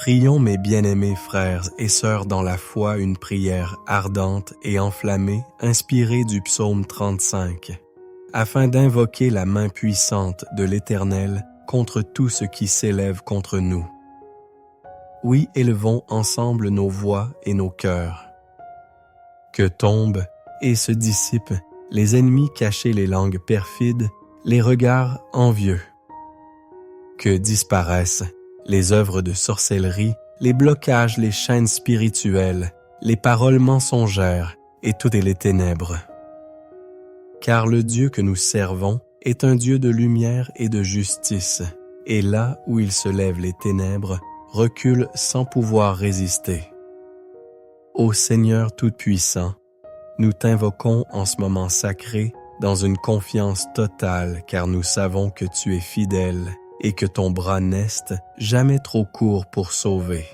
Prions mes bien-aimés frères et sœurs dans la foi une prière ardente et enflammée inspirée du psaume 35, afin d'invoquer la main puissante de l'Éternel contre tout ce qui s'élève contre nous. Oui, élevons ensemble nos voix et nos cœurs. Que tombent et se dissipent les ennemis cachés, les langues perfides, les regards envieux. Que disparaissent les œuvres de sorcellerie, les blocages, les chaînes spirituelles, les paroles mensongères et toutes les ténèbres. Car le Dieu que nous servons est un Dieu de lumière et de justice, et là où il se lève les ténèbres, recule sans pouvoir résister. Ô Seigneur Tout-Puissant, nous t'invoquons en ce moment sacré dans une confiance totale, car nous savons que tu es fidèle et que ton bras n'est jamais trop court pour sauver.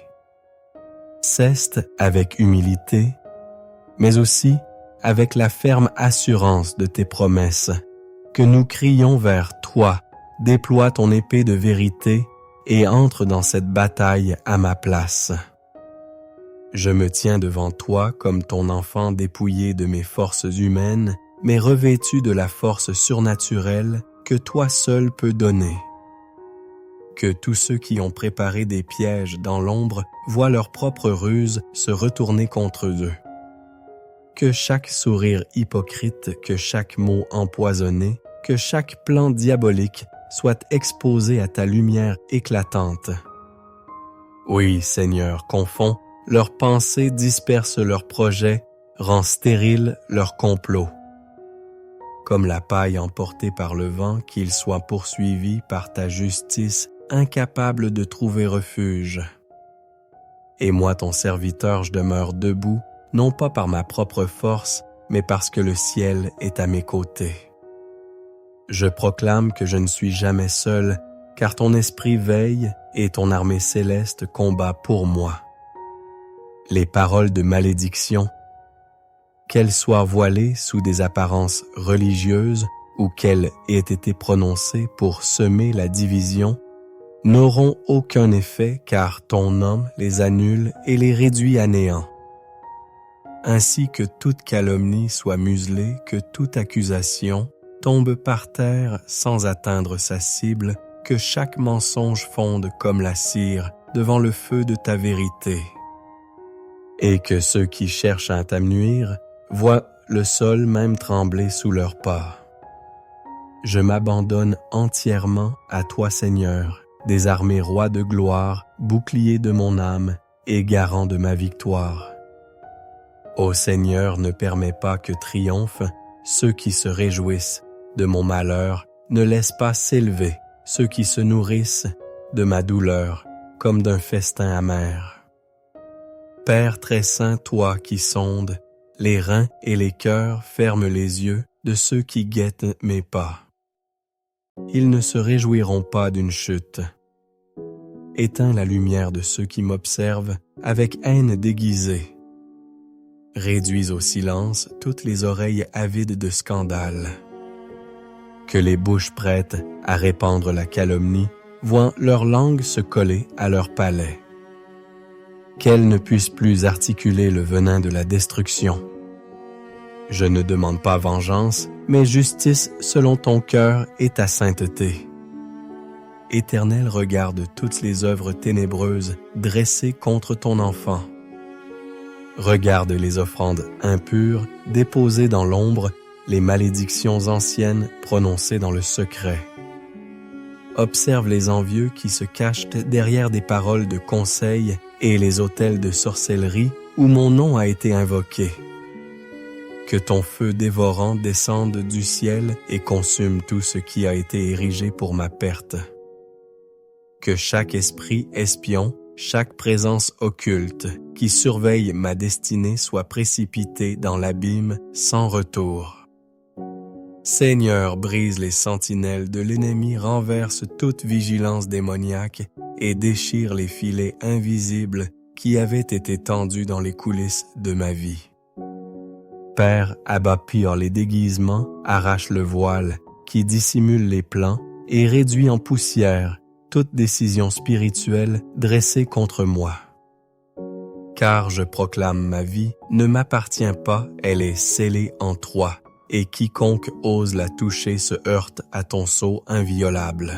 Cesse avec humilité, mais aussi avec la ferme assurance de tes promesses, que nous crions vers toi, déploie ton épée de vérité et entre dans cette bataille à ma place. Je me tiens devant toi comme ton enfant dépouillé de mes forces humaines, mais revêtu de la force surnaturelle que toi seul peux donner. Que tous ceux qui ont préparé des pièges dans l'ombre voient leur propre ruse se retourner contre eux. Que chaque sourire hypocrite, que chaque mot empoisonné, que chaque plan diabolique soit exposé à ta lumière éclatante. Oui, Seigneur, confonds leurs pensées, disperse leurs projets, rend stériles leurs complots. Comme la paille emportée par le vent, qu'ils soient poursuivis par ta justice, incapables de trouver refuge. Et moi, ton serviteur, je demeure debout, non pas par ma propre force, mais parce que le ciel est à mes côtés. Je proclame que je ne suis jamais seul, car ton esprit veille et ton armée céleste combat pour moi. Les paroles de malédiction, qu'elles soient voilées sous des apparences religieuses ou qu'elles aient été prononcées pour semer la division, n'auront aucun effet car ton nom les annule et les réduit à néant. Ainsi que toute calomnie soit muselée, que toute accusation tombe par terre sans atteindre sa cible, que chaque mensonge fonde comme la cire devant le feu de ta vérité. Et que ceux qui cherchent à t'amenuire voient le sol même trembler sous leurs pas. Je m'abandonne entièrement à toi, Seigneur, désarmé roi de gloire, bouclier de mon âme et garant de ma victoire. Ô Seigneur, ne permets pas que triomphent ceux qui se réjouissent de mon malheur, ne laisse pas s'élever ceux qui se nourrissent de ma douleur comme d'un festin amer. Père très saint, toi qui sondes les reins et les cœurs, ferme les yeux de ceux qui guettent mes pas. Ils ne se réjouiront pas d'une chute. Éteins la lumière de ceux qui m'observent avec haine déguisée. Réduis au silence toutes les oreilles avides de scandale. Que les bouches prêtes à répandre la calomnie voient leur langue se coller à leur palais. Qu'elles ne puissent plus articuler le venin de la destruction. Je ne demande pas vengeance, mais justice selon ton cœur et ta sainteté. Éternel, regarde toutes les œuvres ténébreuses dressées contre ton enfant. Regarde les offrandes impures déposées dans l'ombre, les malédictions anciennes prononcées dans le secret. Observe les envieux qui se cachent derrière des paroles de conseil et les autels de sorcellerie où mon nom a été invoqué. Que ton feu dévorant descende du ciel et consume tout ce qui a été érigé pour ma perte. Que chaque esprit espion, chaque présence occulte qui surveille ma destinée soit précipité dans l'abîme sans retour. Seigneur, brise les sentinelles de l'ennemi, renverse toute vigilance démoniaque et déchire les filets invisibles qui avaient été tendus dans les coulisses de ma vie. Père, abat pire les déguisements, arrache le voile qui dissimule les plans et réduit en poussière toute décision spirituelle dressée contre moi. Car je proclame ma vie ne m'appartient pas, elle est scellée en toi, et quiconque ose la toucher se heurte à ton sceau inviolable.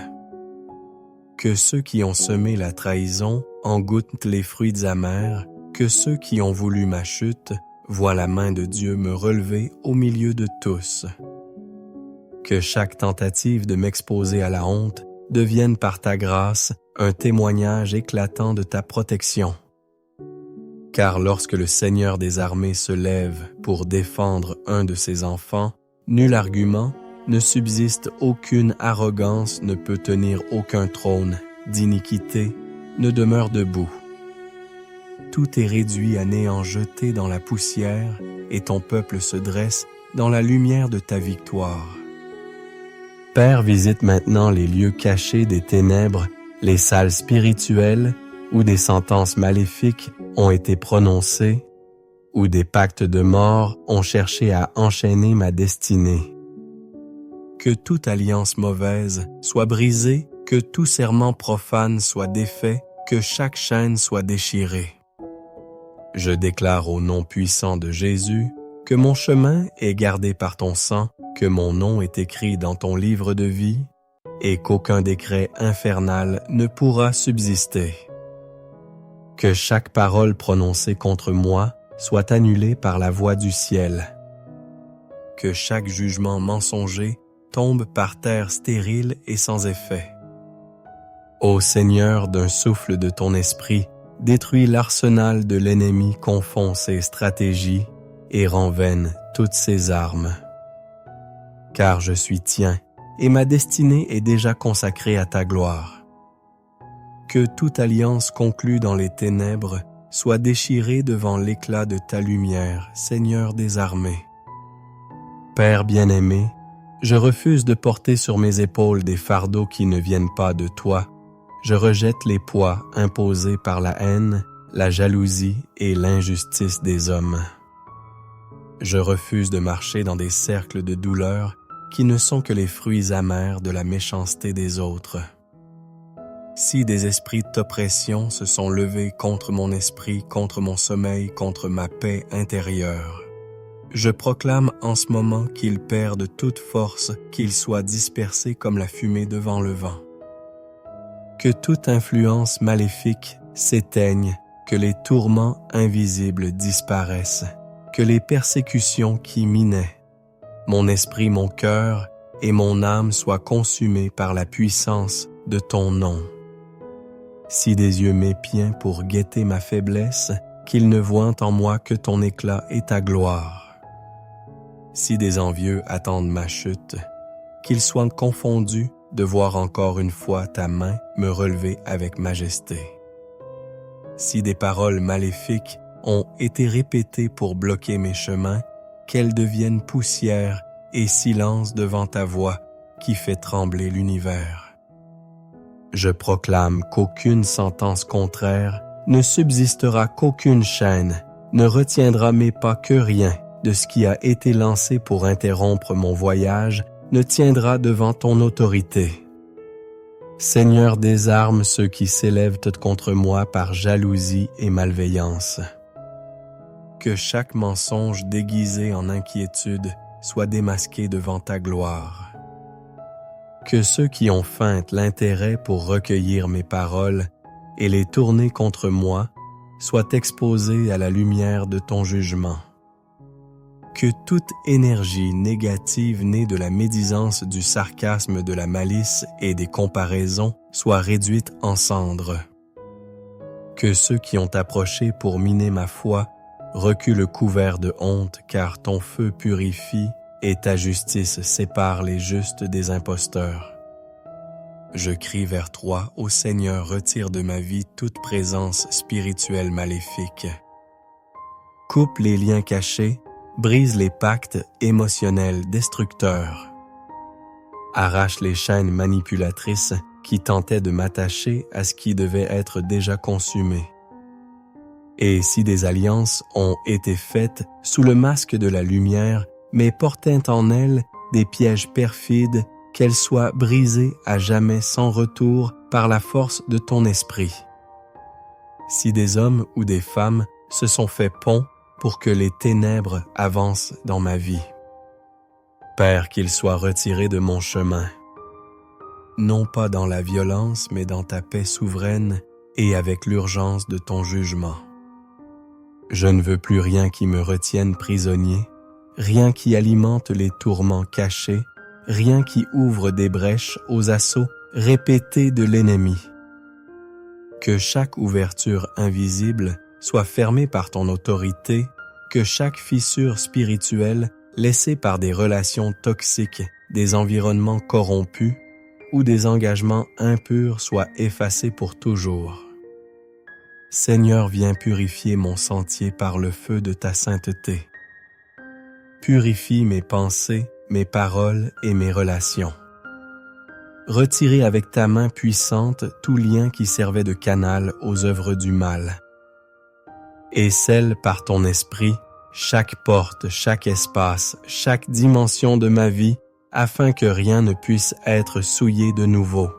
Que ceux qui ont semé la trahison en goûtent les fruits amers, que ceux qui ont voulu ma chute voient la main de Dieu me relever au milieu de tous. Que chaque tentative de m'exposer à la honte devienne par ta grâce un témoignage éclatant de ta protection. Car lorsque le Seigneur des armées se lève pour défendre un de ses enfants, nul argument ne subsiste, aucune arrogance ne peut tenir aucun trône d'iniquité ne demeure debout. Tout est réduit à néant, jeté dans la poussière, et ton peuple se dresse dans la lumière de ta victoire. Père, visite maintenant les lieux cachés des ténèbres, les salles spirituelles où des sentences maléfiques ont été prononcées, où des pactes de mort ont cherché à enchaîner ma destinée. Que toute alliance mauvaise soit brisée, que tout serment profane soit défait, que chaque chaîne soit déchirée. Je déclare au nom puissant de Jésus que mon chemin est gardé par ton sang, que mon nom est écrit dans ton livre de vie et qu'aucun décret infernal ne pourra subsister. Que chaque parole prononcée contre moi soit annulée par la voix du ciel. Que chaque jugement mensonger tombe par terre stérile et sans effet. Ô Seigneur, d'un souffle de ton esprit, détruis l'arsenal de l'ennemi, confond ses stratégies et rend vaines toutes ses armes. Car je suis tien, et ma destinée est déjà consacrée à ta gloire. Que toute alliance conclue dans les ténèbres soit déchirée devant l'éclat de ta lumière, Seigneur des armées. Père bien-aimé, je refuse de porter sur mes épaules des fardeaux qui ne viennent pas de toi. Je rejette les poids imposés par la haine, la jalousie et l'injustice des hommes. Je refuse de marcher dans des cercles de douleur qui ne sont que les fruits amers de la méchanceté des autres. Si des esprits d'oppression se sont levés contre mon esprit, contre mon sommeil, contre ma paix intérieure, je proclame en ce moment qu'ils perdent toute force, qu'ils soient dispersés comme la fumée devant le vent. Que toute influence maléfique s'éteigne, que les tourments invisibles disparaissent, que les persécutions qui minaient mon esprit, mon cœur et mon âme soient consumés par la puissance de ton nom. Si des yeux m'épient pour guetter ma faiblesse, qu'ils ne voient en moi que ton éclat et ta gloire. Si des envieux attendent ma chute, qu'ils soient confondus de voir encore une fois ta main me relever avec majesté. Si des paroles maléfiques ont été répétées pour bloquer mes chemins, qu'elles deviennent poussière et silence devant ta voix qui fait trembler l'univers. Je proclame qu'aucune sentence contraire ne subsistera, qu'aucune chaîne ne retiendra mes pas, que rien de ce qui a été lancé pour interrompre mon voyage ne tiendra devant ton autorité. Seigneur, désarme ceux qui s'élèvent contre moi par jalousie et malveillance. Que chaque mensonge déguisé en inquiétude soit démasqué devant ta gloire. Que ceux qui ont feint l'intérêt pour recueillir mes paroles et les tourner contre moi soient exposés à la lumière de ton jugement. Que toute énergie négative née de la médisance, du sarcasme, de la malice et des comparaisons soit réduite en cendres. Que ceux qui ont approché pour miner ma foi reculent couverts de honte, car ton feu purifie et ta justice sépare les justes des imposteurs. Je crie vers toi, ô Seigneur, retire de ma vie toute présence spirituelle maléfique. Coupe les liens cachés, brise les pactes émotionnels destructeurs. Arrache les chaînes manipulatrices qui tentaient de m'attacher à ce qui devait être déjà consumé. Et si des alliances ont été faites sous le masque de la lumière, mais portant en elles des pièges perfides, qu'elles soient brisées à jamais sans retour par la force de ton esprit. Si des hommes ou des femmes se sont fait pont pour que les ténèbres avancent dans ma vie, Père, qu'ils soient retirés de mon chemin, non pas dans la violence, mais dans ta paix souveraine et avec l'urgence de ton jugement. Je ne veux plus rien qui me retienne prisonnier, rien qui alimente les tourments cachés, rien qui ouvre des brèches aux assauts répétés de l'ennemi. Que chaque ouverture invisible soit fermée par ton autorité, que chaque fissure spirituelle laissée par des relations toxiques, des environnements corrompus ou des engagements impurs soit effacée pour toujours. Seigneur, viens purifier mon sentier par le feu de ta sainteté. Purifie mes pensées, mes paroles et mes relations. Retirer avec ta main puissante tout lien qui servait de canal aux œuvres du mal. Et scelle par ton esprit chaque porte, chaque espace, chaque dimension de ma vie, afin que rien ne puisse être souillé de nouveau.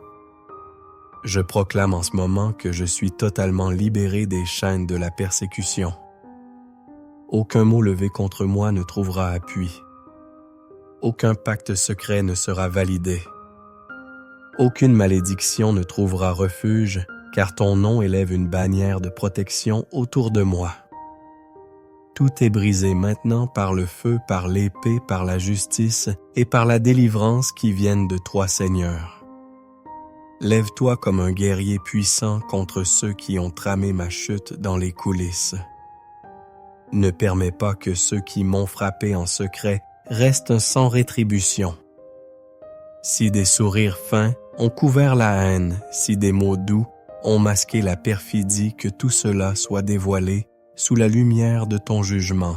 Je proclame en ce moment que je suis totalement libéré des chaînes de la persécution. Aucun mot levé contre moi ne trouvera appui. Aucun pacte secret ne sera validé. Aucune malédiction ne trouvera refuge, car ton nom élève une bannière de protection autour de moi. Tout est brisé maintenant par le feu, par l'épée, par la justice et par la délivrance qui viennent de toi, Seigneur. Lève-toi comme un guerrier puissant contre ceux qui ont tramé ma chute dans les coulisses. Ne permets pas que ceux qui m'ont frappé en secret restent sans rétribution. Si des sourires fins ont couvert la haine, si des mots doux ont masqué la perfidie, que tout cela soit dévoilé sous la lumière de ton jugement.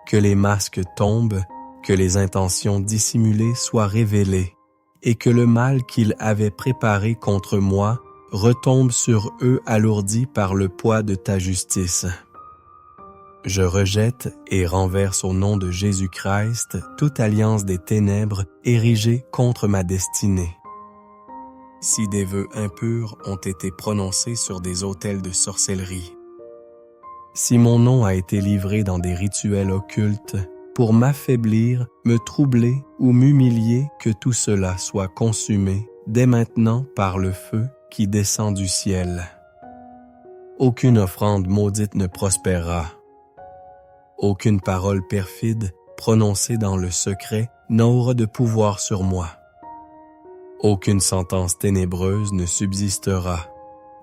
Que les masques tombent, que les intentions dissimulées soient révélées, et que le mal qu'ils avaient préparé contre moi retombe sur eux alourdi par le poids de ta justice. Je rejette et renverse au nom de Jésus-Christ toute alliance des ténèbres érigée contre ma destinée. Si des vœux impurs ont été prononcés sur des autels de sorcellerie, si mon nom a été livré dans des rituels occultes pour m'affaiblir, me troubler ou m'humilier, que tout cela soit consumé dès maintenant par le feu qui descend du ciel. Aucune offrande maudite ne prospérera. Aucune parole perfide prononcée dans le secret n'aura de pouvoir sur moi. Aucune sentence ténébreuse ne subsistera,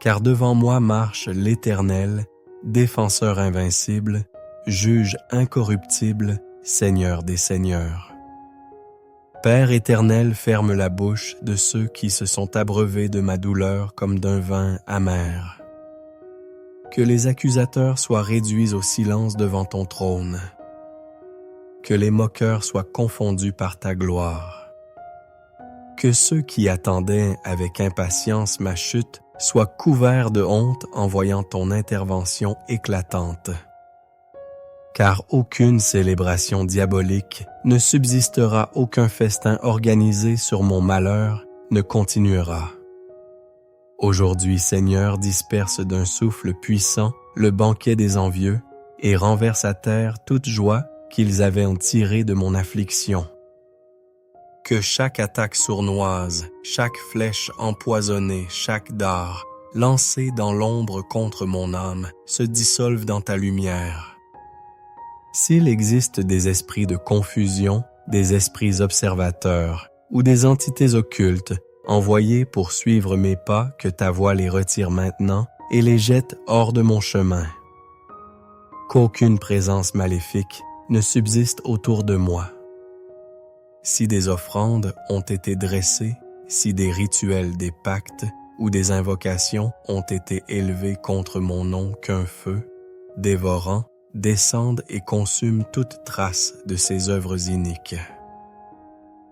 car devant moi marche l'Éternel, défenseur invincible, juge incorruptible, Seigneur des seigneurs. Père éternel, ferme la bouche de ceux qui se sont abreuvés de ma douleur comme d'un vin amer. Que les accusateurs soient réduits au silence devant ton trône. Que les moqueurs soient confondus par ta gloire. Que ceux qui attendaient avec impatience ma chute soient couverts de honte en voyant ton intervention éclatante. Car aucune célébration diabolique ne subsistera, aucun festin organisé sur mon malheur ne continuera. Aujourd'hui, Seigneur, disperse d'un souffle puissant le banquet des envieux et renverse à terre toute joie qu'ils avaient en tiré de mon affliction. Que chaque attaque sournoise, chaque flèche empoisonnée, chaque dard lancé dans l'ombre contre mon âme se dissolve dans ta lumière. S'il existe des esprits de confusion, des esprits observateurs ou des entités occultes envoyés pour suivre mes pas, que ta voix les retire maintenant et les jette hors de mon chemin. Qu'aucune présence maléfique ne subsiste autour de moi. Si des offrandes ont été dressées, si des rituels, des pactes ou des invocations ont été élevés contre mon nom, qu'un feu, dévorant, descende et consume toute trace de ces œuvres iniques.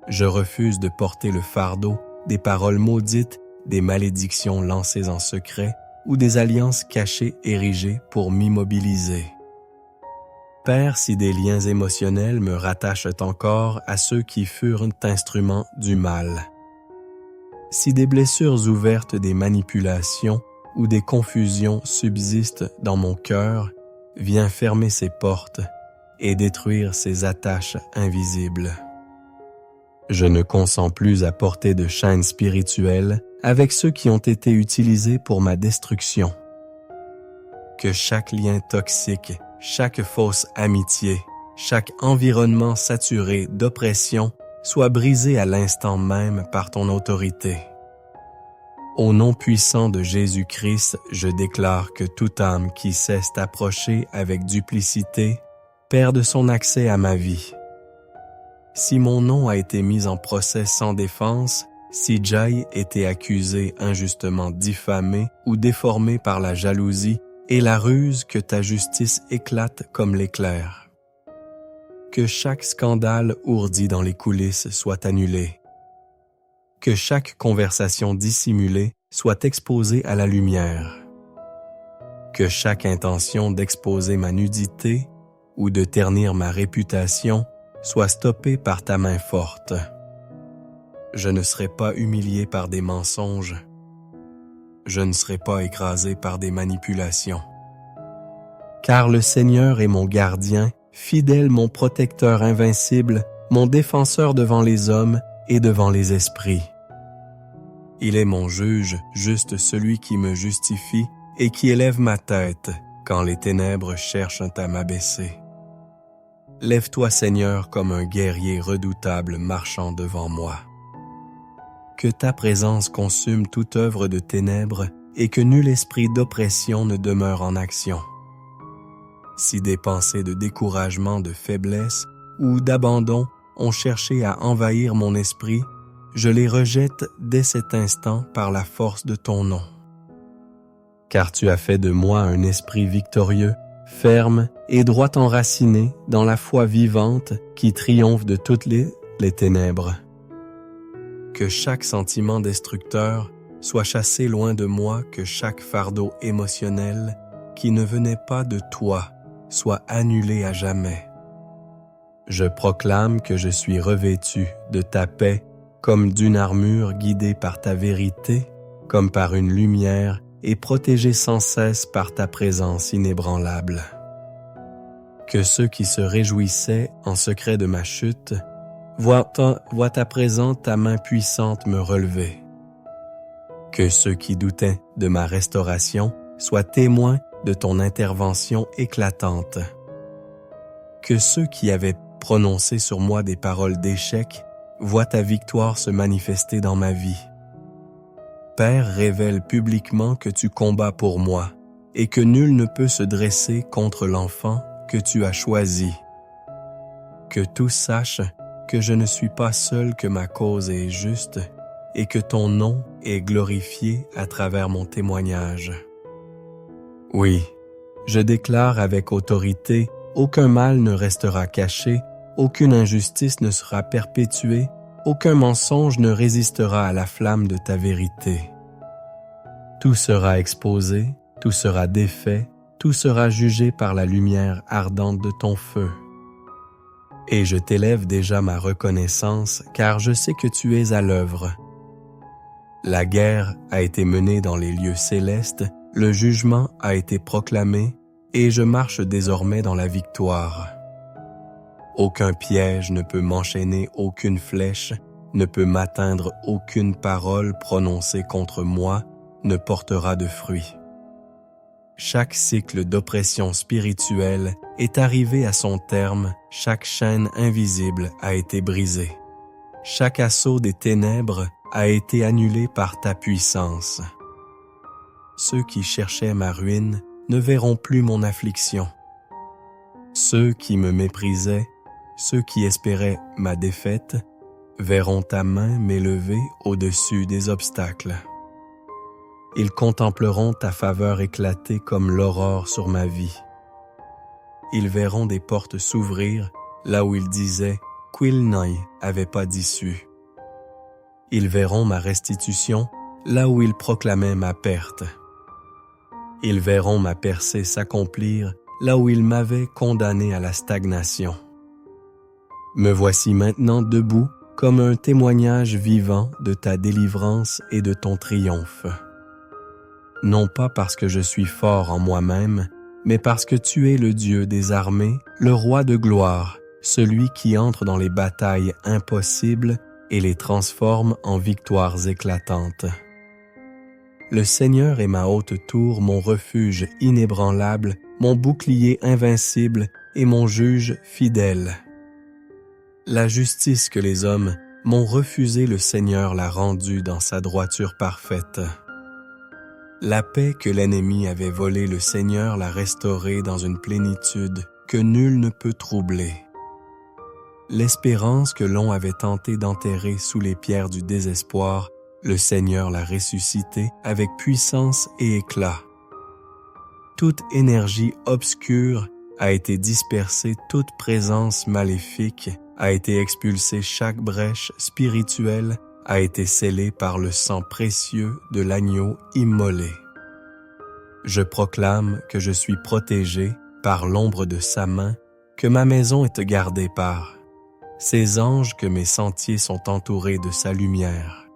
Je refuse de porter le fardeau des paroles maudites, des malédictions lancées en secret ou des alliances cachées érigées pour m'immobiliser. Père, si des liens émotionnels me rattachent encore à ceux qui furent instruments du mal, Si des blessures ouvertes des manipulations ou des confusions subsistent dans mon cœur, viens fermer ces portes et détruire ces attaches invisibles. Je ne consens plus à porter de chaînes spirituelles avec ceux qui ont été utilisés pour ma destruction. Que chaque lien toxique, chaque fausse amitié, chaque environnement saturé d'oppression soit brisé à l'instant même par ton autorité. Au nom puissant de Jésus-Christ, je déclare que toute âme qui cesse d'approcher avec duplicité perde son accès à ma vie. Si mon nom a été mis en procès sans défense, si Jai était accusé injustement diffamé ou déformé par la jalousie et la ruse, que ta justice éclate comme l'éclair. Que chaque scandale ourdi dans les coulisses soit annulé. Que chaque conversation dissimulée soit exposée à la lumière. Que chaque intention d'exposer ma nudité ou de ternir ma réputation soit stoppée par ta main forte. Je ne serai pas humilié par des mensonges. Je ne serai pas écrasé par des manipulations. Car le Seigneur est mon gardien, fidèle mon protecteur invincible, mon défenseur devant les hommes et devant les esprits. Il est mon juge, juste celui qui me justifie et qui élève ma tête quand les ténèbres cherchent à m'abaisser. Lève-toi, Seigneur, comme un guerrier redoutable marchant devant moi. Que ta présence consume toute œuvre de ténèbres et que nul esprit d'oppression ne demeure en action. Si des pensées de découragement, de faiblesse ou d'abandon ont cherché à envahir mon esprit, je les rejette dès cet instant par la force de ton nom. Car tu as fait de moi un esprit victorieux, ferme et droit enraciné dans la foi vivante qui triomphe de toutes les ténèbres. Que chaque sentiment destructeur soit chassé loin de moi, que chaque fardeau émotionnel qui ne venait pas de toi soit annulé à jamais. Je proclame que je suis revêtu de ta paix comme d'une armure guidée par ta vérité, comme par une lumière et protégé sans cesse par ta présence inébranlable. Que ceux qui se réjouissaient en secret de ma chute voient à présent ta main puissante me relever. Que ceux qui doutaient de ma restauration soient témoins de ton intervention éclatante. Que ceux qui avaient prononcé sur moi des paroles d'échec voient ta victoire se manifester dans ma vie. Père, révèle publiquement que tu combats pour moi et que nul ne peut se dresser contre l'enfant que tu as choisi. Que tous sachent que je ne suis pas seul, que ma cause est juste et que ton nom est glorifié à travers mon témoignage. Oui, je déclare avec autorité, aucun mal ne restera caché, aucune injustice ne sera perpétuée, aucun mensonge ne résistera à la flamme de ta vérité. Tout sera exposé, tout sera défait, tout sera jugé par la lumière ardente de ton feu. Et je t'élève déjà ma reconnaissance, car je sais que tu es à l'œuvre. La guerre a été menée dans les lieux célestes, le jugement a été proclamé, et je marche désormais dans la victoire. Aucun piège ne peut m'enchaîner, aucune flèche ne peut m'atteindre, aucune parole prononcée contre moi ne portera de fruit. Chaque cycle d'oppression spirituelle est arrivé à son terme, chaque chaîne invisible a été brisée. Chaque assaut des ténèbres a été annulé par ta puissance. Ceux qui cherchaient ma ruine ne verront plus mon affliction. Ceux qui me méprisaient, ceux qui espéraient ma défaite, verront ta main m'élever au-dessus des obstacles. Ils contempleront ta faveur éclater comme l'aurore sur ma vie. Ils verront des portes s'ouvrir là où ils disaient qu'Il n'avait pas d'issue. Ils verront ma restitution là où ils proclamaient ma perte. Ils verront ma percée s'accomplir là où ils m'avaient condamné à la stagnation. Me voici maintenant debout, comme un témoignage vivant de ta délivrance et de ton triomphe. Non pas parce que je suis fort en moi-même, mais parce que tu es le Dieu des armées, le roi de gloire, celui qui entre dans les batailles impossibles et les transforme en victoires éclatantes. Le Seigneur est ma haute tour, mon refuge inébranlable, mon bouclier invincible et mon juge fidèle. La justice que les hommes m'ont refusée, le Seigneur l'a rendue dans sa droiture parfaite. La paix que l'ennemi avait volée, le Seigneur l'a restaurée dans une plénitude que nul ne peut troubler. L'espérance que l'on avait tenté d'enterrer sous les pierres du désespoir, le Seigneur l'a ressuscitée avec puissance et éclat. Toute énergie obscure a été dispersée, toute présence maléfique a été expulsée, chaque brèche spirituelle a été scellée par le sang précieux de l'agneau immolé. Je proclame que je suis protégé par l'ombre de sa main, que ma maison est gardée par ses anges, que mes sentiers sont entourés de sa lumière.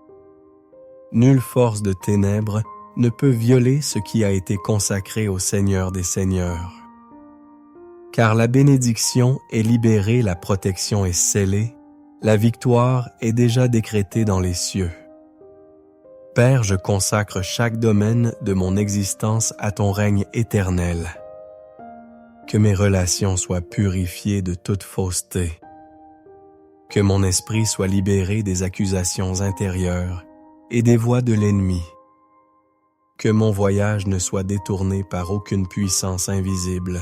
Nulle force de ténèbres ne peut violer ce qui a été consacré au Seigneur des Seigneurs. Car la bénédiction est libérée, la protection est scellée, la victoire est déjà décrétée dans les cieux. Père, je consacre chaque domaine de mon existence à ton règne éternel. Que mes relations soient purifiées de toute fausseté. Que mon esprit soit libéré des accusations intérieures et des voix de l'ennemi. Que mon voyage ne soit détourné par aucune puissance invisible.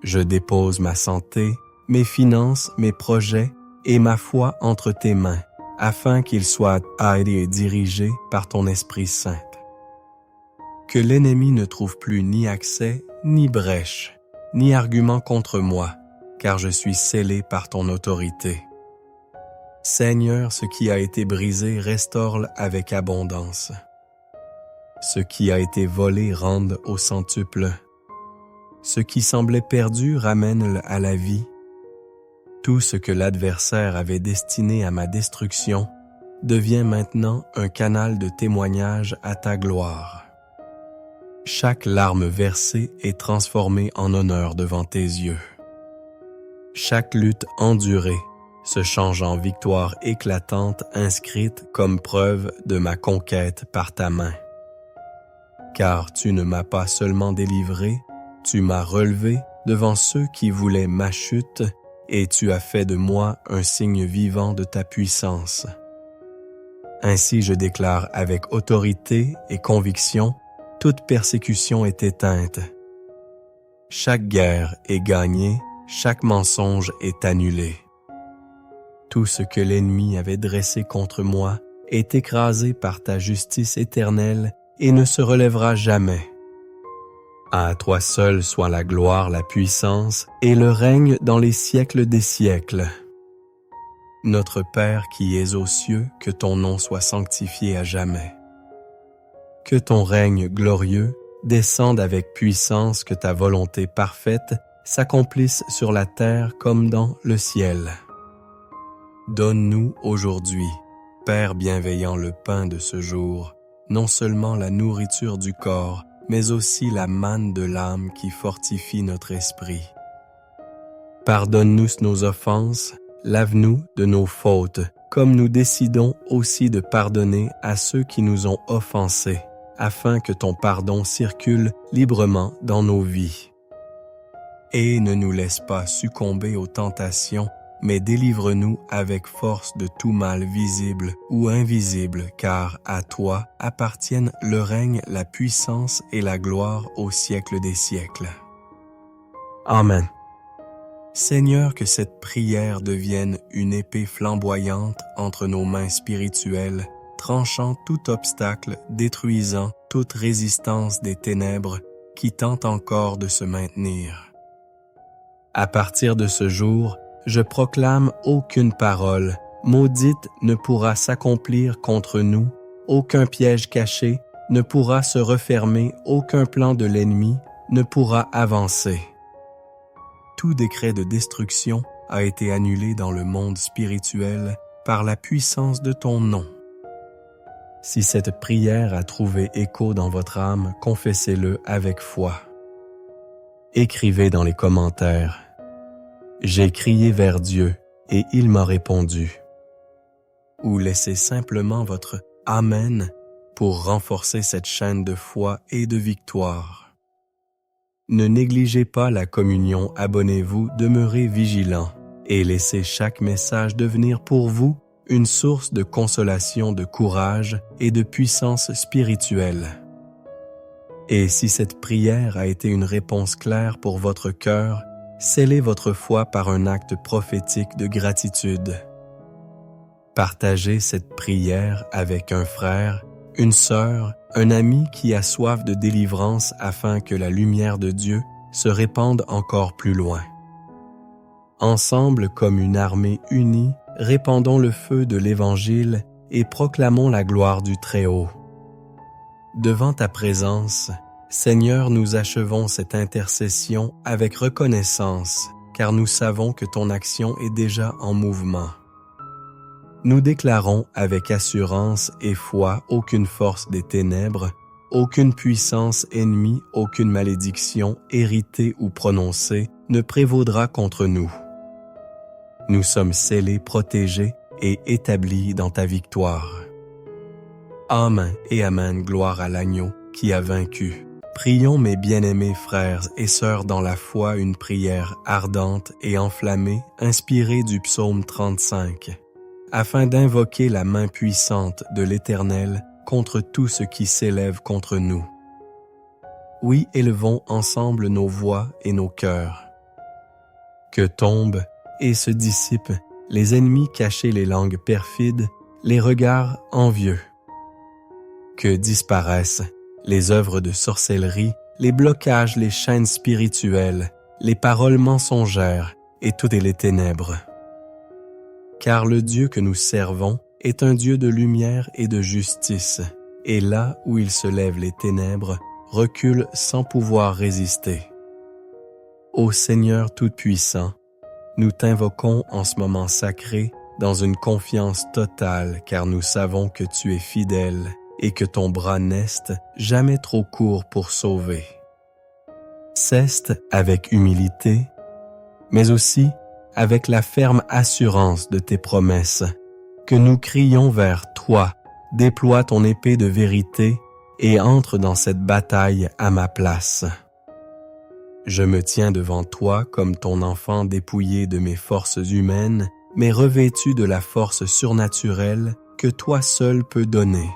Je dépose ma santé, mes finances, mes projets et ma foi entre tes mains, afin qu'ils soient aidés et dirigés par ton Esprit Saint. Que l'ennemi ne trouve plus ni accès, ni brèche, ni argument contre moi, car je suis scellé par ton autorité. Seigneur, ce qui a été brisé, restaure-le avec abondance. Ce qui a été volé, rende au centuple. Ce qui semblait perdu, ramène-le à la vie. Tout ce que l'adversaire avait destiné à ma destruction devient maintenant un canal de témoignage à ta gloire. Chaque larme versée est transformée en honneur devant tes yeux. Chaque lutte endurée se change en victoire éclatante inscrite comme preuve de ma conquête par ta main. Car tu ne m'as pas seulement délivré, tu m'as relevé devant ceux qui voulaient ma chute, et tu as fait de moi un signe vivant de ta puissance. Ainsi je déclare avec autorité et conviction, toute persécution est éteinte. Chaque guerre est gagnée, chaque mensonge est annulé. Tout ce que l'ennemi avait dressé contre moi est écrasé par ta justice éternelle et ne se relèvera jamais. À toi seul soit la gloire, la puissance et le règne dans les siècles des siècles. Notre Père qui es aux cieux, que ton nom soit sanctifié à jamais. Que ton règne glorieux descende avec puissance, que ta volonté parfaite s'accomplisse sur la terre comme dans le ciel. Donne-nous aujourd'hui, Père bienveillant, le pain de ce jour, non seulement la nourriture du corps, mais aussi la manne de l'âme qui fortifie notre esprit. Pardonne-nous nos offenses, lave-nous de nos fautes, comme nous décidons aussi de pardonner à ceux qui nous ont offensés, afin que ton pardon circule librement dans nos vies. Et ne nous laisse pas succomber aux tentations, mais délivre-nous avec force de tout mal visible ou invisible, car à toi appartiennent le règne, la puissance et la gloire au siècle des siècles. Amen. Seigneur, que cette prière devienne une épée flamboyante entre nos mains spirituelles, tranchant tout obstacle, détruisant toute résistance des ténèbres qui tentent encore de se maintenir. À partir de ce jour, je proclame aucune parole maudite ne pourra s'accomplir contre nous, aucun piège caché ne pourra se refermer, aucun plan de l'ennemi ne pourra avancer. Tout décret de destruction a été annulé dans le monde spirituel par la puissance de ton nom. Si cette prière a trouvé écho dans votre âme, confessez-le avec foi. Écrivez dans les commentaires « J'ai crié vers Dieu et il m'a répondu » ou laissez simplement votre « Amen » pour renforcer cette chaîne de foi et de victoire. Ne négligez pas la communion, abonnez-vous, demeurez vigilants et laissez chaque message devenir pour vous une source de consolation, de courage et de puissance spirituelle. Et si cette prière a été une réponse claire pour votre cœur, scellez votre foi par un acte prophétique de gratitude. Partagez cette prière avec un frère, une sœur, un ami qui a soif de délivrance afin que la lumière de Dieu se répande encore plus loin. Ensemble, comme une armée unie, répandons le feu de l'Évangile et proclamons la gloire du Très-Haut. Devant ta présence, Seigneur, nous achevons cette intercession avec reconnaissance, car nous savons que ton action est déjà en mouvement. Nous déclarons avec assurance et foi aucune force des ténèbres, aucune puissance ennemie, aucune malédiction héritée ou prononcée ne prévaudra contre nous. Nous sommes scellés, protégés et établis dans ta victoire. Amen et amen, gloire à l'agneau qui a vaincu. Prions mes bien-aimés frères et sœurs dans la foi une prière ardente et enflammée inspirée du psaume 35, afin d'invoquer la main puissante de l'Éternel contre tout ce qui s'élève contre nous. Oui, élevons ensemble nos voix et nos cœurs. Que tombent et se dissipent les ennemis cachés, les langues perfides, les regards envieux. Que disparaissent les œuvres de sorcellerie, les blocages, les chaînes spirituelles, les paroles mensongères et toutes les ténèbres. Car le Dieu que nous servons est un Dieu de lumière et de justice, et là où il se lève les ténèbres, recule sans pouvoir résister. Ô Seigneur Tout-Puissant, nous t'invoquons en ce moment sacré dans une confiance totale, car nous savons que tu es fidèle et que ton bras n'est jamais trop court pour sauver. Ceste avec humilité, mais aussi avec la ferme assurance de tes promesses, que nous crions vers toi, déploie ton épée de vérité et entre dans cette bataille à ma place. Je me tiens devant toi comme ton enfant dépouillé de mes forces humaines, mais revêtu de la force surnaturelle que toi seul peux donner.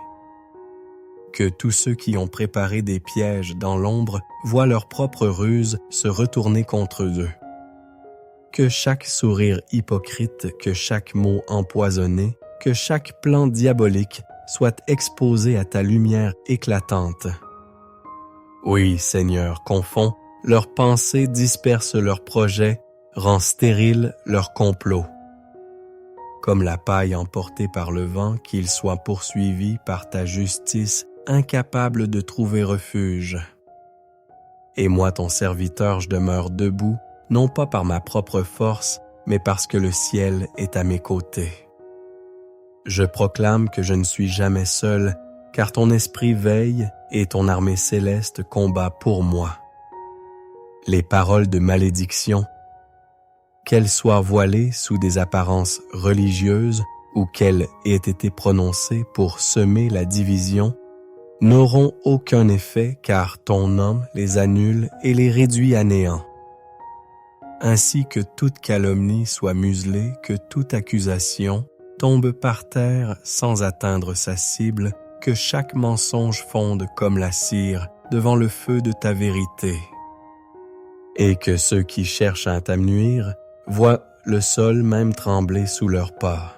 Que tous ceux qui ont préparé des pièges dans l'ombre voient leur propre ruse se retourner contre eux. Que chaque sourire hypocrite, que chaque mot empoisonné, que chaque plan diabolique soit exposé à ta lumière éclatante. Oui, Seigneur, confonds leurs pensées, disperse leurs projets, rend stériles leurs complots. Comme la paille emportée par le vent, qu'ils soient poursuivis par ta justice, incapables de trouver refuge. Et moi, ton serviteur, je demeure debout, non pas par ma propre force, mais parce que le ciel est à mes côtés. Je proclame que je ne suis jamais seul, car ton esprit veille et ton armée céleste combat pour moi. Les paroles de malédiction, qu'elles soient voilées sous des apparences religieuses ou qu'elles aient été prononcées pour semer la division, n'auront aucun effet car ton nom les annule et les réduit à néant. Ainsi que toute calomnie soit muselée, que toute accusation tombe par terre sans atteindre sa cible, que chaque mensonge fonde comme la cire devant le feu de ta vérité. Et que ceux qui cherchent à t'amenuire voient le sol même trembler sous leurs pas.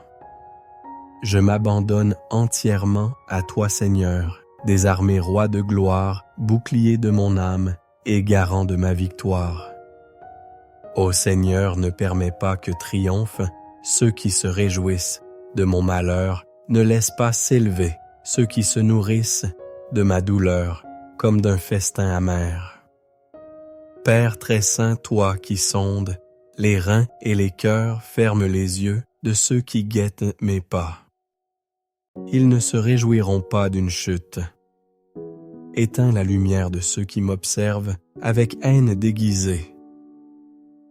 Je m'abandonne entièrement à toi, Seigneur, désarmé roi de gloire, bouclier de mon âme et garant de ma victoire. Ô Seigneur, ne permets pas que triomphent ceux qui se réjouissent de mon malheur, ne laisse pas s'élever ceux qui se nourrissent de ma douleur comme d'un festin amer. Père très saint, toi qui sondes les reins et les cœurs, ferme les yeux de ceux qui guettent mes pas. Ils ne se réjouiront pas d'une chute. Éteins la lumière de ceux qui m'observent avec haine déguisée.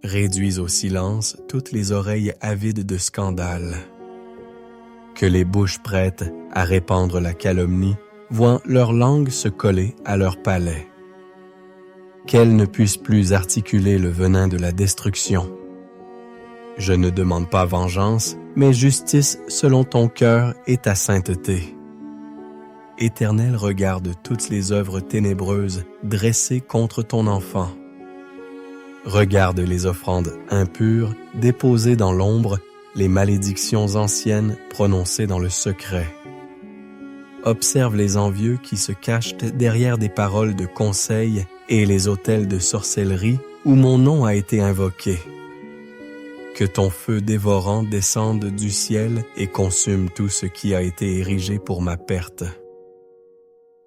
Réduis au silence toutes les oreilles avides de scandale. Que les bouches prêtes à répandre la calomnie voient leur langue se coller à leur palais. Qu'elles ne puissent plus articuler le venin de la destruction. Je ne demande pas vengeance, mais justice selon ton cœur et ta sainteté. Éternel, regarde toutes les œuvres ténébreuses dressées contre ton enfant. Regarde les offrandes impures déposées dans l'ombre, les malédictions anciennes prononcées dans le secret. Observe les envieux qui se cachent derrière des paroles de conseil et les autels de sorcellerie où mon nom a été invoqué. Que ton feu dévorant descende du ciel et consume tout ce qui a été érigé pour ma perte.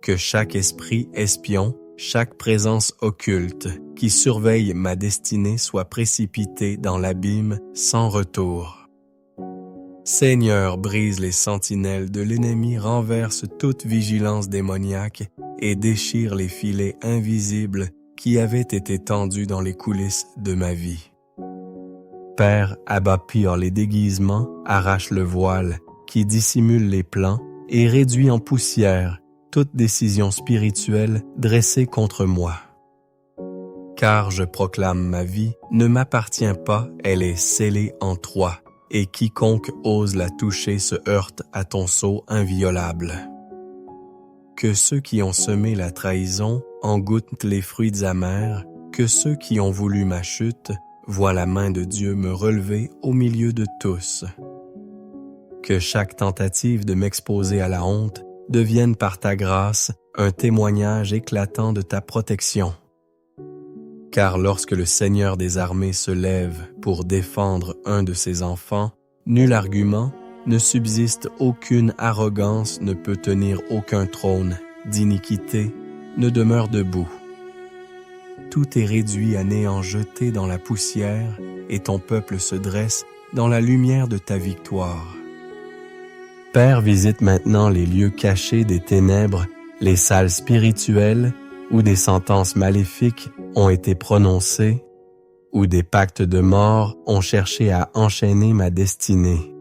Que chaque esprit espion, chaque présence occulte qui surveille ma destinée soit précipité dans l'abîme sans retour. Seigneur, brise les sentinelles de l'ennemi, renverse toute vigilance démoniaque et déchire les filets invisibles qui avaient été tendus dans les coulisses de ma vie. Père, abat pire les déguisements, arrache le voile qui dissimule les plans et réduit en poussière toute décision spirituelle dressée contre moi. Car je proclame ma vie ne m'appartient pas, elle est scellée en toi, et quiconque ose la toucher se heurte à ton sceau inviolable. Que ceux qui ont semé la trahison en goûtent les fruits amers, que ceux qui ont voulu ma chute voient la main de Dieu me relever au milieu de tous. Que chaque tentative de m'exposer à la honte devienne par ta grâce un témoignage éclatant de ta protection. Car lorsque le Seigneur des armées se lève pour défendre un de ses enfants, nul argument ne subsiste, aucune arrogance ne peut tenir aucun trône d'iniquité ne demeure debout. Tout est réduit à néant, jeté dans la poussière, et ton peuple se dresse dans la lumière de ta victoire. Père, visite maintenant les lieux cachés des ténèbres, les salles spirituelles où des sentences maléfiques ont été prononcées, où des pactes de mort ont cherché à enchaîner ma destinée.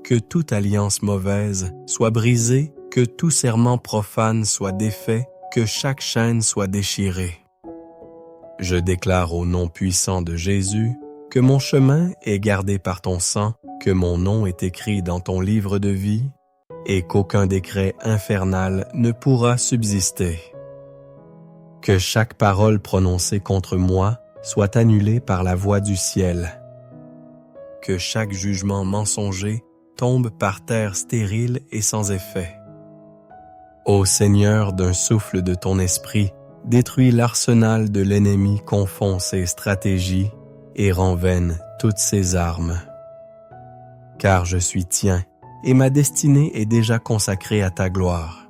Que toute alliance mauvaise soit brisée, que tout serment profane soit défait, que chaque chaîne soit déchirée. Je déclare au nom puissant de Jésus que mon chemin est gardé par ton sang, que mon nom est écrit dans ton livre de vie et qu'aucun décret infernal ne pourra subsister. Que chaque parole prononcée contre moi soit annulée par la voix du ciel. Que chaque jugement mensonger tombe par terre stérile et sans effet. Ô Seigneur, d'un souffle de ton esprit, détruis l'arsenal de l'ennemi, confond ses stratégies et rend vaines toutes ses armes. Car je suis tien, et ma destinée est déjà consacrée à ta gloire.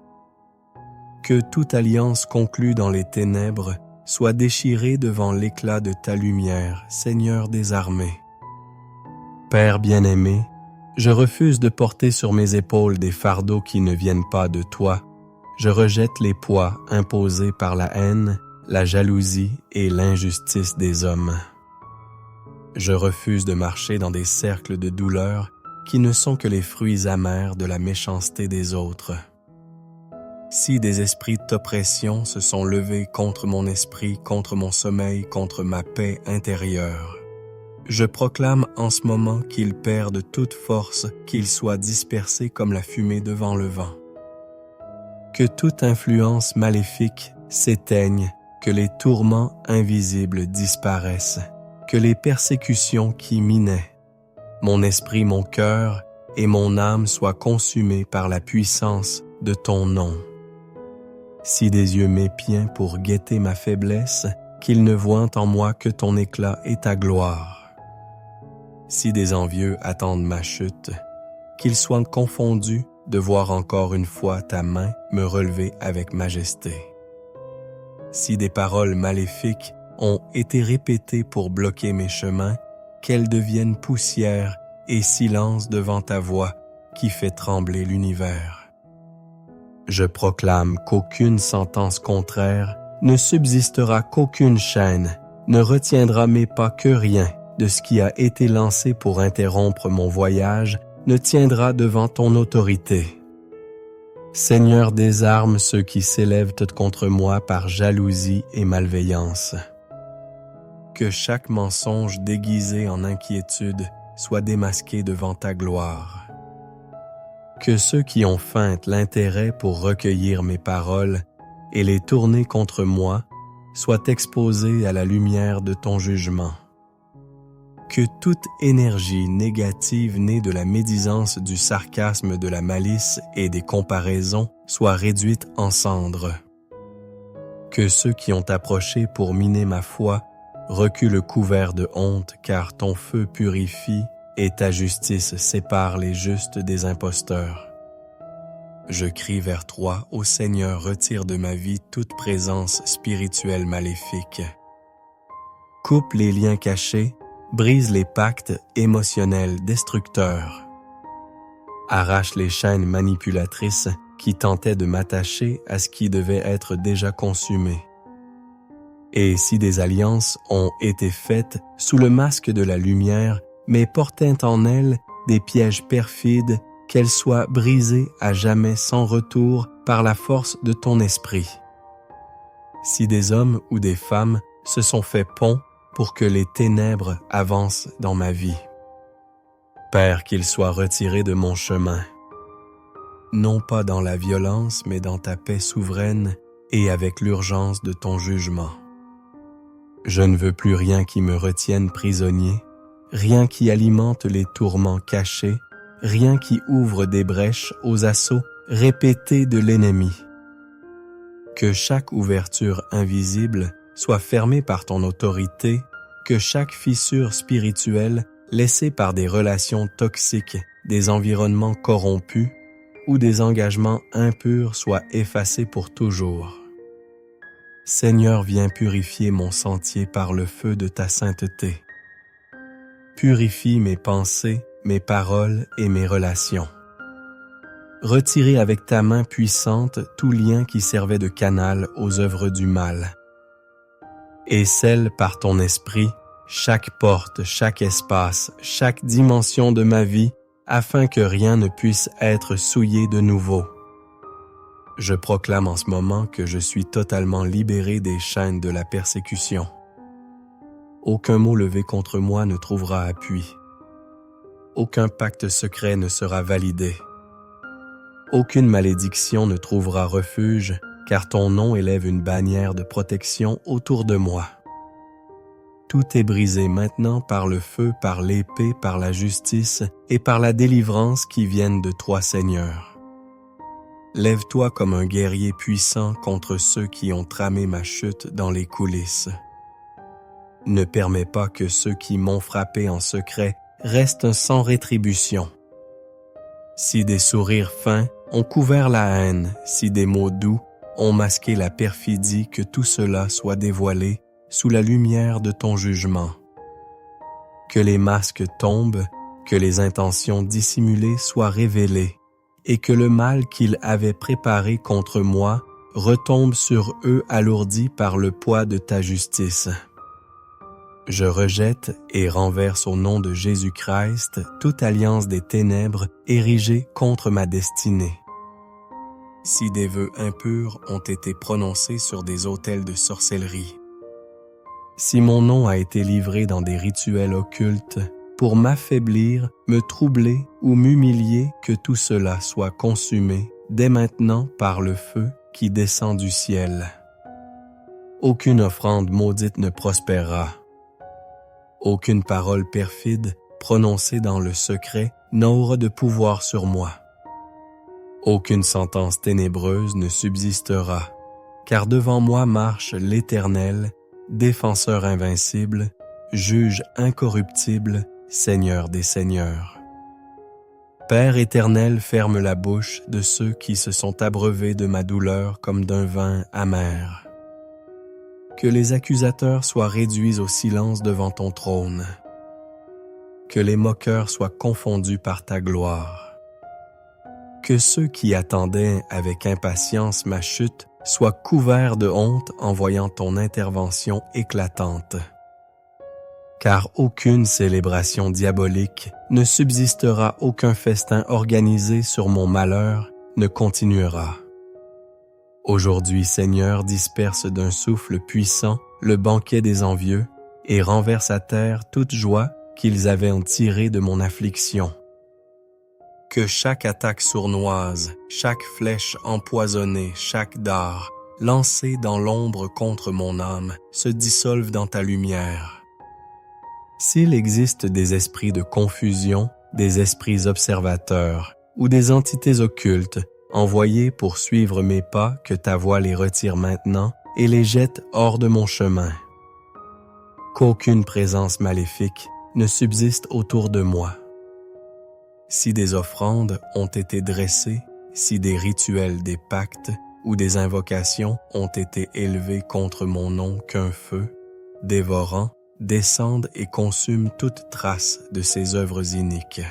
Que toute alliance conclue dans les ténèbres soit déchirée devant l'éclat de ta lumière, Seigneur des armées. Père bien-aimé, je refuse de porter sur mes épaules des fardeaux qui ne viennent pas de toi. Je rejette les poids imposés par la haine, la jalousie et l'injustice des hommes. Je refuse de marcher dans des cercles de douleur qui ne sont que les fruits amers de la méchanceté des autres. Si des esprits d'oppression se sont levés contre mon esprit, contre mon sommeil, contre ma paix intérieure, je proclame en ce moment qu'ils perdent toute force, qu'ils soient dispersés comme la fumée devant le vent. Que toute influence maléfique s'éteigne, que les tourments invisibles disparaissent, que les persécutions qui minaient mon esprit, mon cœur et mon âme soient consumés par la puissance de ton nom. Si des yeux m'épient pour guetter ma faiblesse, qu'ils ne voient en moi que ton éclat et ta gloire. Si des envieux attendent ma chute, qu'ils soient confondus de voir encore une fois ta main me relever avec majesté. Si des paroles maléfiques ont été répétées pour bloquer mes chemins, qu'elles deviennent poussière et silence devant ta voix qui fait trembler l'univers. Je proclame qu'aucune sentence contraire ne subsistera, qu'aucune chaîne ne retiendra mes pas, que rien de ce qui a été lancé pour interrompre mon voyage ne tiendra devant ton autorité. Seigneur, désarme ceux qui s'élèvent contre moi par jalousie et malveillance. Que chaque mensonge déguisé en inquiétude soit démasqué devant ta gloire. Que ceux qui ont feint l'intérêt pour recueillir mes paroles et les tourner contre moi soient exposés à la lumière de ton jugement. Que toute énergie négative née de la médisance, du sarcasme, de la malice et des comparaisons soit réduite en cendres. Que ceux qui ont approché pour miner ma foi reculent couverts de honte, car ton feu purifie et ta justice sépare les justes des imposteurs. Je crie vers toi, ô Seigneur, retire de ma vie toute présence spirituelle maléfique. Coupe les liens cachés, brise les pactes émotionnels destructeurs. Arrache les chaînes manipulatrices qui tentaient de m'attacher à ce qui devait être déjà consumé. Et si des alliances ont été faites sous le masque de la lumière, mais portant en elles des pièges perfides, qu'elles soient brisées à jamais sans retour par la force de ton esprit. Si des hommes ou des femmes se sont fait pont pour que les ténèbres avancent dans ma vie, Père, qu'ils soient retirés de mon chemin, non pas dans la violence, mais dans ta paix souveraine et avec l'urgence de ton jugement. Je ne veux plus rien qui me retienne prisonnier, rien qui alimente les tourments cachés, rien qui ouvre des brèches aux assauts répétés de l'ennemi. Que chaque ouverture invisible soit fermée par ton autorité, que chaque fissure spirituelle laissée par des relations toxiques, des environnements corrompus ou des engagements impurs soit effacée pour toujours. Seigneur, viens purifier mon sentier par le feu de ta sainteté. Purifie mes pensées, mes paroles et mes relations. Retirer avec ta main puissante tout lien qui servait de canal aux œuvres du mal. Et scelle par ton esprit chaque porte, chaque espace, chaque dimension de ma vie, afin que rien ne puisse être souillé de nouveau. Je proclame en ce moment que je suis totalement libéré des chaînes de la persécution. Aucun mot levé contre moi ne trouvera appui. Aucun pacte secret ne sera validé. Aucune malédiction ne trouvera refuge, car ton nom élève une bannière de protection autour de moi. Tout est brisé maintenant par le feu, par l'épée, par la justice et par la délivrance qui viennent de toi, Seigneur. Lève-toi comme un guerrier puissant contre ceux qui ont tramé ma chute dans les coulisses. Ne permets pas que ceux qui m'ont frappé en secret restent sans rétribution. Si des sourires fins ont couvert la haine, si des mots doux ont masqué la perfidie, que tout cela soit dévoilé sous la lumière de ton jugement. Que les masques tombent, que les intentions dissimulées soient révélées, et que le mal qu'ils avaient préparé contre moi retombe sur eux alourdi par le poids de ta justice. Je rejette et renverse au nom de Jésus-Christ toute alliance des ténèbres érigée contre ma destinée. Si des vœux impurs ont été prononcés sur des autels de sorcellerie, si mon nom a été livré dans des rituels occultes pour m'affaiblir, me troubler ou m'humilier, que tout cela soit consumé dès maintenant par le feu qui descend du ciel. Aucune offrande maudite ne prospérera. Aucune parole perfide prononcée dans le secret n'aura de pouvoir sur moi. Aucune sentence ténébreuse ne subsistera, car devant moi marche l'Éternel, défenseur invincible, juge incorruptible, Seigneur des seigneurs. Père éternel, ferme la bouche de ceux qui se sont abreuvés de ma douleur comme d'un vin amer. Que les accusateurs soient réduits au silence devant ton trône. que les moqueurs soient confondus par ta gloire. Que ceux qui attendaient avec impatience ma chute soient couverts de honte en voyant ton intervention éclatante. Car aucune célébration diabolique, ne subsistera aucun festin organisé sur mon malheur, ne continuera. Aujourd'hui, Seigneur, disperse d'un souffle puissant le banquet des envieux et renverse à terre toute joie qu'ils avaient en tiré de mon affliction. Que chaque attaque sournoise, chaque flèche empoisonnée, chaque dard, lancé dans l'ombre contre mon âme, se dissolve dans ta lumière. S'il existe des esprits de confusion, des esprits observateurs ou des entités occultes envoyés pour suivre mes pas, que ta voix les retire maintenant et les jette hors de mon chemin. Qu'aucune présence maléfique ne subsiste autour de moi. Si des offrandes ont été dressées, si des rituels, des pactes ou des invocations ont été élevés contre mon nom, qu'un feu, dévorant, descende et consume toute trace de ces œuvres iniques.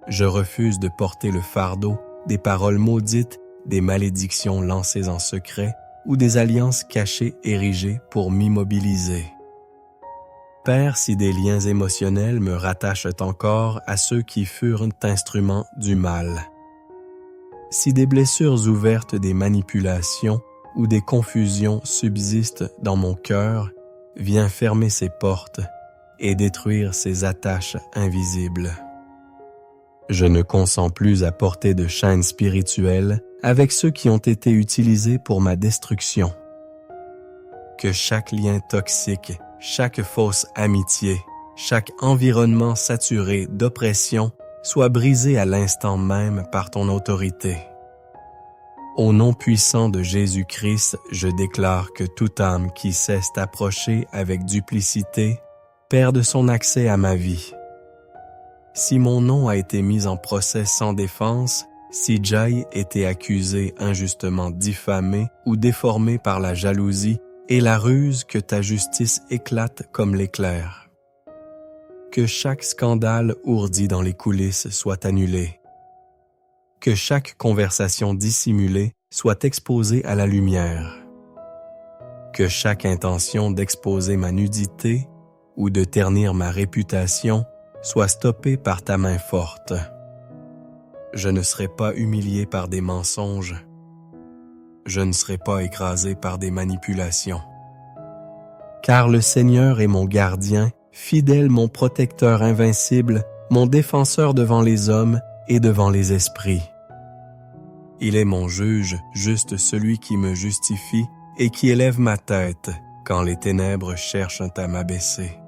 Je refuse de porter le fardeau des paroles maudites, des malédictions lancées en secret ou des alliances cachées érigées pour m'immobiliser. Père, si des liens émotionnels me rattachent encore à ceux qui furent instruments du mal, si des blessures ouvertes des manipulations ou des confusions subsistent dans mon cœur, viens fermer ces portes et détruire ces attaches invisibles. Je ne consens plus à porter de chaînes spirituelles avec ceux qui ont été utilisés pour ma destruction. Que chaque lien toxique, chaque fausse amitié, chaque environnement saturé d'oppression soit brisé à l'instant même par ton autorité. Au nom puissant de Jésus-Christ, je déclare que toute âme qui cesse d'approcher avec duplicité perde son accès à ma vie. Si mon nom a été mis en procès sans défense, si Jai était accusé injustement diffamé ou déformé par la jalousie et la ruse, que ta justice éclate comme l'éclair. Que chaque scandale ourdi dans les coulisses soit annulé. Que chaque conversation dissimulée soit exposée à la lumière. Que chaque intention d'exposer ma nudité ou de ternir ma réputation soit stoppée par ta main forte. Je ne serai pas humilié par des mensonges. Je ne serai pas écrasé par des manipulations. Car le Seigneur est mon gardien, fidèle mon protecteur invincible, mon défenseur devant les hommes et devant les esprits. Il est mon juge, juste celui qui me justifie et qui élève ma tête quand les ténèbres cherchent à m'abaisser.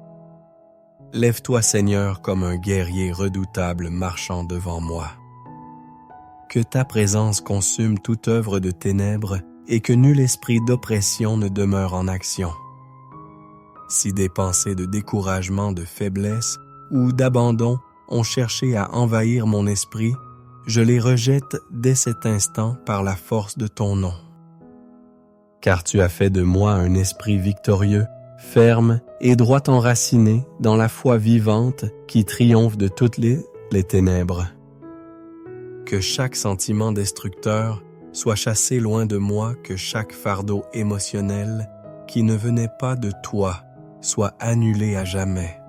Lève-toi, Seigneur, comme un guerrier redoutable marchant devant moi. Que ta présence consume toute œuvre de ténèbres et que nul esprit d'oppression ne demeure en action. Si des pensées de découragement, de faiblesse ou d'abandon ont cherché à envahir mon esprit, je les rejette dès cet instant par la force de ton nom. Car tu as fait de moi un esprit victorieux, ferme et droit enraciné dans la foi vivante qui triomphe de toutes les ténèbres. Que chaque sentiment destructeur soit chassé loin de moi, que chaque fardeau émotionnel qui ne venait pas de toi soit annulé à jamais.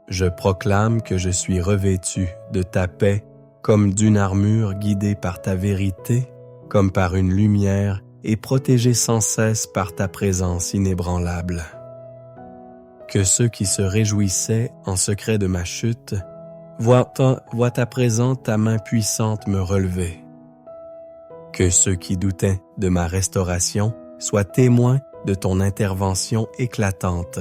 Je proclame que je suis revêtu de ta paix comme d'une armure guidée par ta vérité, comme par une lumière et protégé sans cesse par ta présence inébranlable. Que ceux qui se réjouissaient en secret de ma chute voient à présent ta main puissante me relever. Que ceux qui doutaient de ma restauration soient témoins de ton intervention éclatante.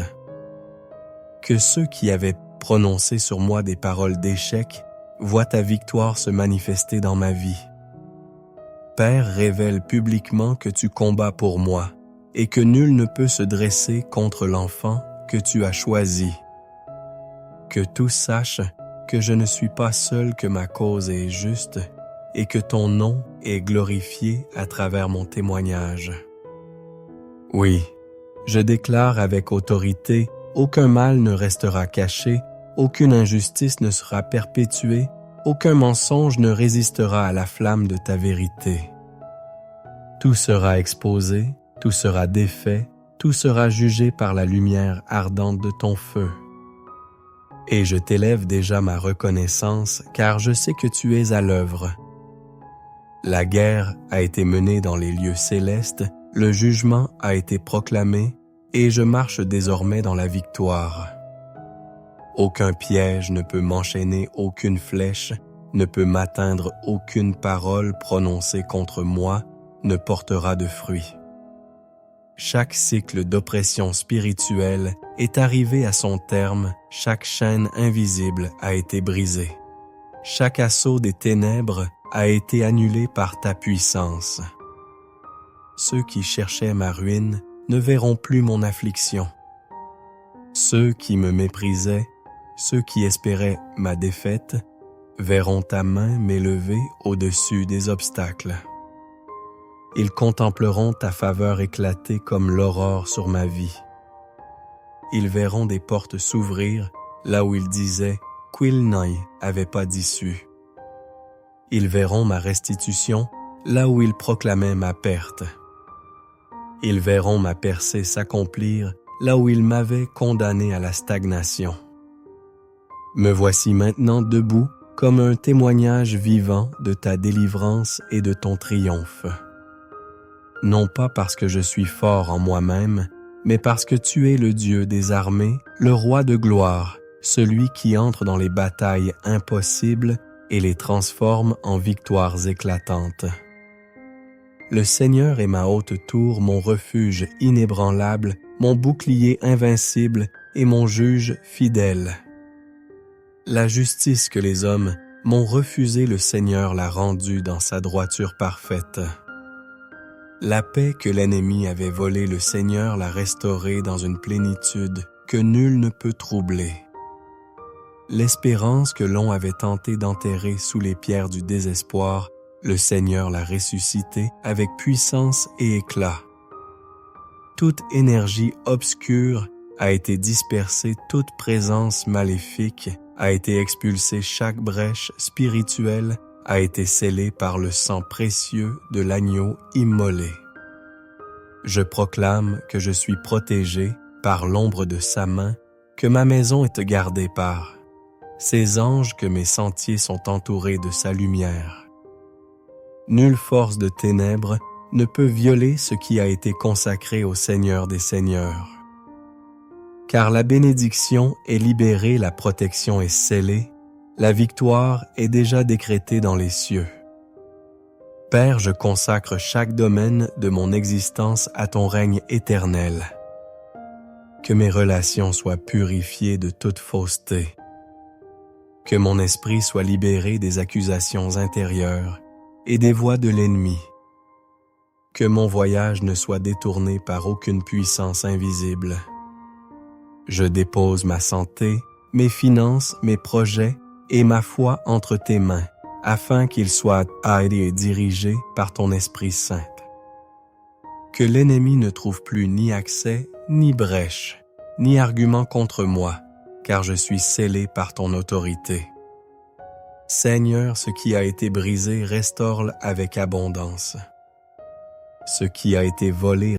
Que ceux qui avaient prononcé sur moi des paroles d'échec voient ta victoire se manifester dans ma vie. Père, révèle publiquement que tu combats pour moi et que nul ne peut se dresser contre l'enfant que tu as choisi. Que tous sachent que je ne suis pas seul, que ma cause est juste et que ton nom est glorifié à travers mon témoignage. Oui, je déclare avec autorité, aucun mal ne restera caché aucune injustice ne sera perpétuée, aucun mensonge ne résistera à la flamme de ta vérité. Tout sera exposé, tout sera défait, tout sera jugé par la lumière ardente de ton feu. Et je t'élève déjà ma reconnaissance, car je sais que tu es à l'œuvre. La guerre a été menée dans les lieux célestes, le jugement a été proclamé, et je marche désormais dans la victoire. Aucun piège ne peut m'enchaîner, aucune flèche ne peut m'atteindre, aucune parole prononcée contre moi ne portera de fruit. Chaque cycle d'oppression spirituelle est arrivé à son terme, chaque chaîne invisible a été brisée. Chaque assaut des ténèbres a été annulé par ta puissance. Ceux qui cherchaient ma ruine ne verront plus mon affliction. Ceux qui me méprisaient, ceux qui espéraient ma défaite, verront ta main m'élever au-dessus des obstacles. Ils contempleront ta faveur éclater comme l'aurore sur ma vie. Ils verront des portes s'ouvrir là où ils disaient qu'Il n'y avait pas d'issue. Ils verront ma restitution là où ils proclamaient ma perte. Ils verront ma percée s'accomplir là où ils m'avaient condamné à la stagnation. Me voici maintenant debout comme un témoignage vivant de ta délivrance et de ton triomphe. Non pas parce que je suis fort en moi-même, mais parce que tu es le Dieu des armées, le roi de gloire, celui qui entre dans les batailles impossibles et les transforme en victoires éclatantes. Le Seigneur est ma haute tour, mon refuge inébranlable, mon bouclier invincible et mon juge fidèle. La justice que les hommes m'ont refusée, le Seigneur l'a rendue dans sa droiture parfaite. La paix que l'ennemi avait volée, le Seigneur l'a restaurée dans une plénitude que nul ne peut troubler. L'espérance que l'on avait tenté d'enterrer sous les pierres du désespoir, le Seigneur l'a ressuscitée avec puissance et éclat. Toute énergie obscure a été dispersée, toute présence maléfique a été expulsée, chaque brèche spirituelle a été scellée par le sang précieux de l'agneau immolé. Je proclame que je suis protégé par l'ombre de sa main, que ma maison est gardée par ses anges, que mes sentiers sont entourés de sa lumière. Nulle force de ténèbres ne peut violer ce qui a été consacré au Seigneur des Seigneurs. Car la bénédiction est libérée, la protection est scellée, la victoire est déjà décrétée dans les cieux. Père, je consacre chaque domaine de mon existence à ton règne éternel. Que mes relations soient purifiées de toute fausseté. Que mon esprit soit libéré des accusations intérieures et des voix de l'ennemi. Que mon voyage ne soit détourné par aucune puissance invisible. Je dépose ma santé, mes finances, mes projets et ma foi entre tes mains, afin qu'ils soient aidés et dirigés par ton Esprit Saint. Que l'ennemi ne trouve plus ni accès, ni brèche, ni argument contre moi, car je suis scellé par ton autorité. Seigneur, ce qui a été brisé, restaure-le avec abondance. Ce qui a été volé,